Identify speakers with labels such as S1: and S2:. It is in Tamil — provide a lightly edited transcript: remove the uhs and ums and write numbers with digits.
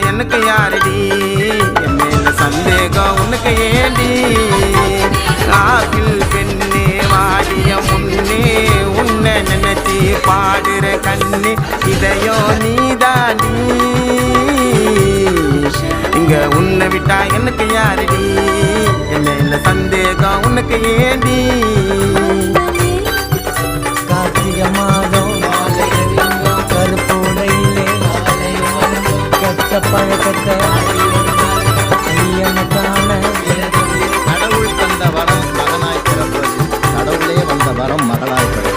S1: எனக்கு யாரடி என் மேல சந்தேகம் உனக்கு ஏண்டி ஆப்பிள் பெண்ணே வாடிய முன்னே உன்னை நினைச்சி பாடுற கண்ணு இதையோ நீதாண்டி இங்க உன்னை விட்டா எனக்கு யாரடி என் மேல சந்தேகம் உனக்கு ஏண்டி
S2: கார்த்திகை மாதம் கருப்பூடையிலே கெட்ட பழக்கத்தை
S3: கடவுள் தந்த வரம் மகனாய் பிறப்பது கடவுளே வந்த வரம் மகளாய் பிறப்பது